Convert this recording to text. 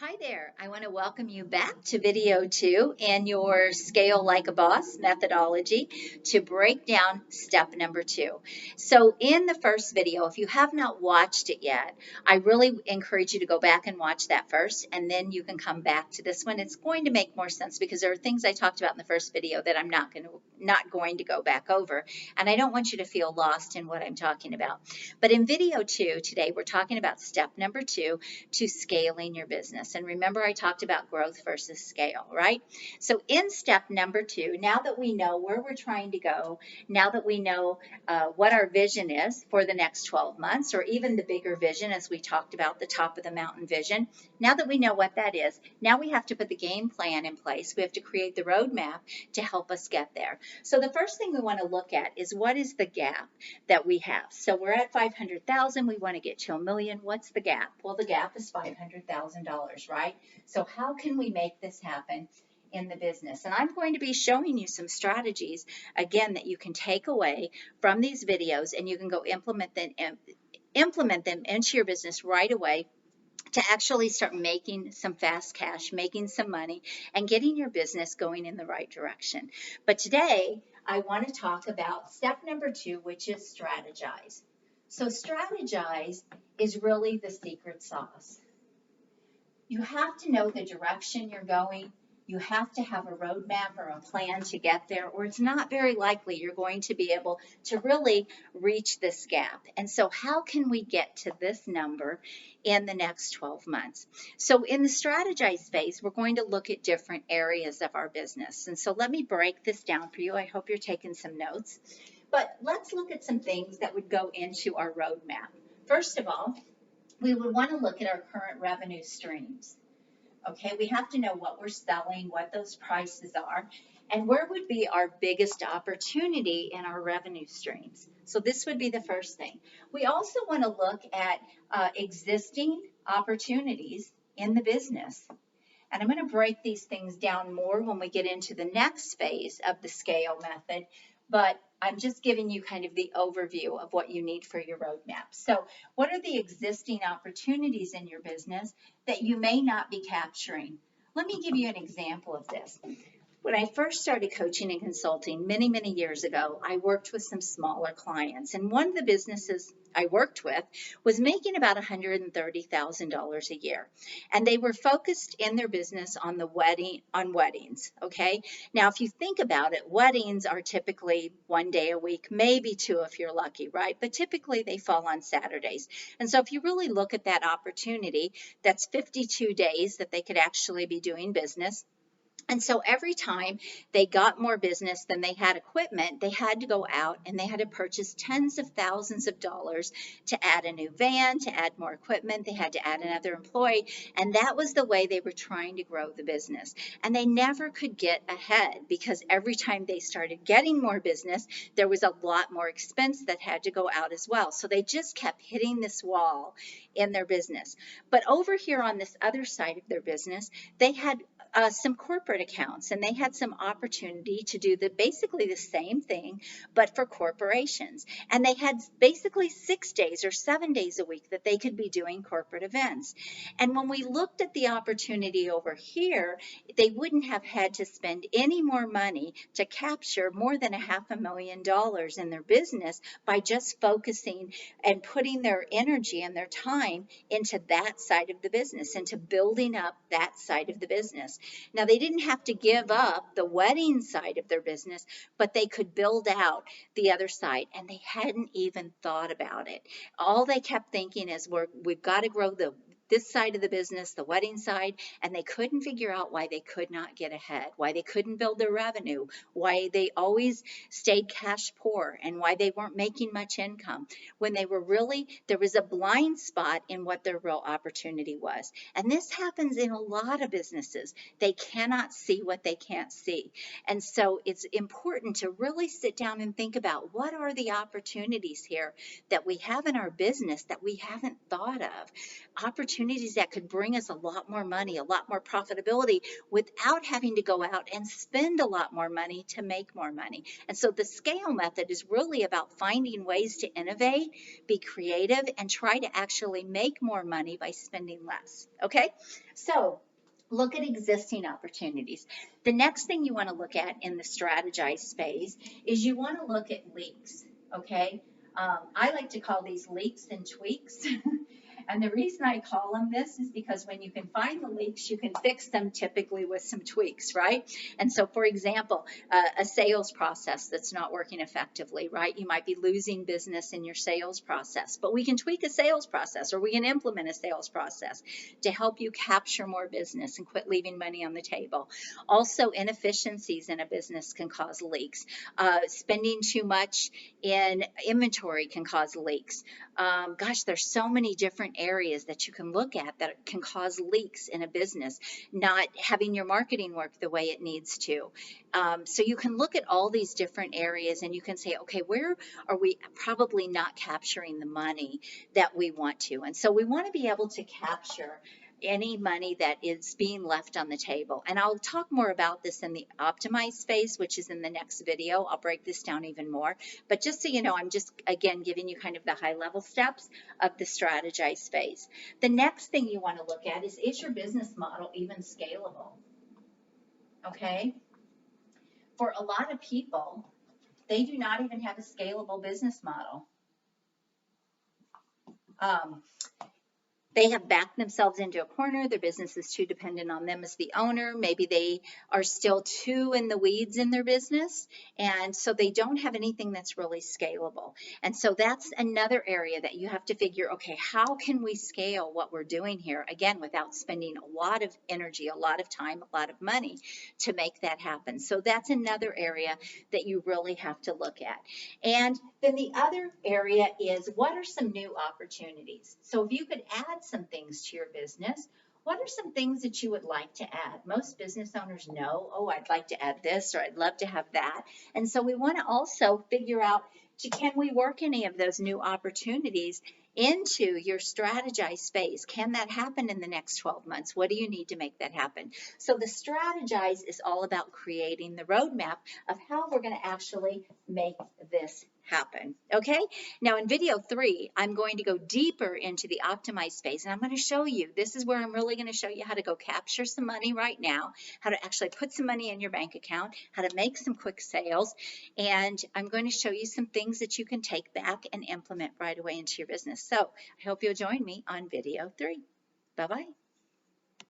Hi there. I want to welcome you back to video 2 in your Scale Like a Boss methodology to break down step number 2. So in the first video, if you have not watched it yet, I really encourage you to go back and watch that first, and then you can come back to this one. It's going to make more sense because there are things I talked about in the first video that I'm not going to go back over, and I don't want you to feel lost in what I'm talking about. But in video 2 today, we're talking about step number 2 to scaling your business. And remember, I talked about growth versus scale, right? So in step number 2, now that we know where we're trying to go, now that we know what our vision is for the next 12 months, or even the bigger vision, as we talked about, the top of the mountain vision, now that we know what that is, now we have to put the game plan in place. We have to create the roadmap to help us get there. So the first thing we want to look at is what is the gap that we have. So we're at 500,000, we want to get to $1 million. What's the gap? Well, the gap is $500,000, right? So how can we make this happen in the business? And I'm going to be showing you some strategies, again, that you can take away from these videos and you can go implement them into your business right away to actually start making some fast cash, making some money, and getting your business going in the right direction. But today, I want to talk about step number 2, which is strategize. So strategize is really the secret sauce. You have to know the direction you're going. You have to have a roadmap or a plan to get there, or it's not very likely you're going to be able to really reach this gap. And so how can we get to this number in the next 12 months? So in the strategize phase, we're going to look at different areas of our business. And so let me break this down for you. I hope you're taking some notes. But let's look at some things that would go into our roadmap. First of all, we would want to look at our current revenue streams. Okay, we have to know what we're selling, what those prices are, and where would be our biggest opportunity in our revenue streams. So this would be the first thing. We also want to look at existing opportunities in the business. And I'm going to break these things down more when we get into the next phase of the scale method, but I'm just giving you kind of the overview of what you need for your roadmap. So what are the existing opportunities in your business that you may not be capturing? Let me give you an example of this. When I first started coaching and consulting many, many years ago, I worked with some smaller clients. And one of the businesses I worked with was making about $130,000 a year. And they were focused in their business on weddings. Okay. Now, if you think about it, weddings are typically 1 day a week, maybe 2 if you're lucky, right? But typically they fall on Saturdays. And so if you really look at that opportunity, that's 52 days that they could actually be doing business. And so every time they got more business than they had equipment, they had to go out and they had to purchase tens of thousands of dollars to add a new van, to add more equipment. They had to add another employee. And that was the way they were trying to grow the business. And they never could get ahead because every time they started getting more business, there was a lot more expense that had to go out as well. So they just kept hitting this wall in their business. But over here on this other side of their business, they had some corporate accounts, and they had some opportunity to do basically the same thing, but for corporations. And they had basically 6 days or 7 days a week that they could be doing corporate events. And when we looked at the opportunity over here, they wouldn't have had to spend any more money to capture more than $500,000 in their business by just focusing and putting their energy and their time into that side of the business, into building up that side of the business. Now, they didn't have to give up the wedding side of their business, but they could build out the other side, and they hadn't even thought about it. All they kept thinking is, we've got to grow this side of the business, the wedding side, and they couldn't figure out why they could not get ahead, why they couldn't build their revenue, why they always stayed cash poor, and why they weren't making much income, when there was a blind spot in what their real opportunity was. And this happens in a lot of businesses. They cannot see what they can't see. And so it's important to really sit down and think about, what are the opportunities here that we have in our business that we haven't thought of? Opportunities opportunities that could bring us a lot more money, a lot more profitability without having to go out and spend a lot more money to make more money. And so the scale method is really about finding ways to innovate, be creative, and try to actually make more money by spending less. Okay? So look at existing opportunities. The next thing you want to look at in the strategize phase is you want to look at leaks. Okay? I like to call these leaks and tweaks. And the reason I call them this is because when you can find the leaks, you can fix them typically with some tweaks, right? And so, for example, a sales process that's not working effectively, right? You might be losing business in your sales process, but we can tweak a sales process, or we can implement a sales process to help you capture more business and quit leaving money on the table. Also, inefficiencies in a business can cause leaks. Spending too much in inventory can cause leaks. Gosh, there's so many different areas that you can look at that can cause leaks in a business. Not having your marketing work the way it needs to. So you can look at all these different areas and you can say, okay, where are we probably not capturing the money that we want to? And so we want to be able to capture any money that is being left on the table. And I'll talk more about this in the optimize phase, which is in the next video. I'll break this down even more. But just so you know, I'm just, again, giving you kind of the high level steps of the strategize phase. The next thing you want to look at is your business model even scalable? Okay? For a lot of people, they do not even have a scalable business model. They have backed themselves into a corner. Their business is too dependent on them as the owner. Maybe they are still too in the weeds in their business. And so they don't have anything that's really scalable. And so that's another area that you have to figure, okay, how can we scale what we're doing here? Again, without spending a lot of energy, a lot of time, a lot of money to make that happen. So that's another area that you really have to look at. And then the other area is, what are some new opportunities? So if you could add some things to your business, what are some things that you would like to add? Most business owners know, oh, I'd like to add this, or I'd love to have that. And so we want to also figure out, can we work any of those new opportunities into your strategize phase? Can that happen in the next 12 months? What do you need to make that happen? So the strategize is all about creating the roadmap of how we're going to actually make this happen. Okay, now in video 3, I'm going to go deeper into the optimize phase, and I'm going to show you, this is where I'm really going to show you how to go capture some money right now, how to actually put some money in your bank account, how to make some quick sales, and I'm going to show you some things that you can take back and implement right away into your business. So I hope you'll join me on video 3. Bye-bye.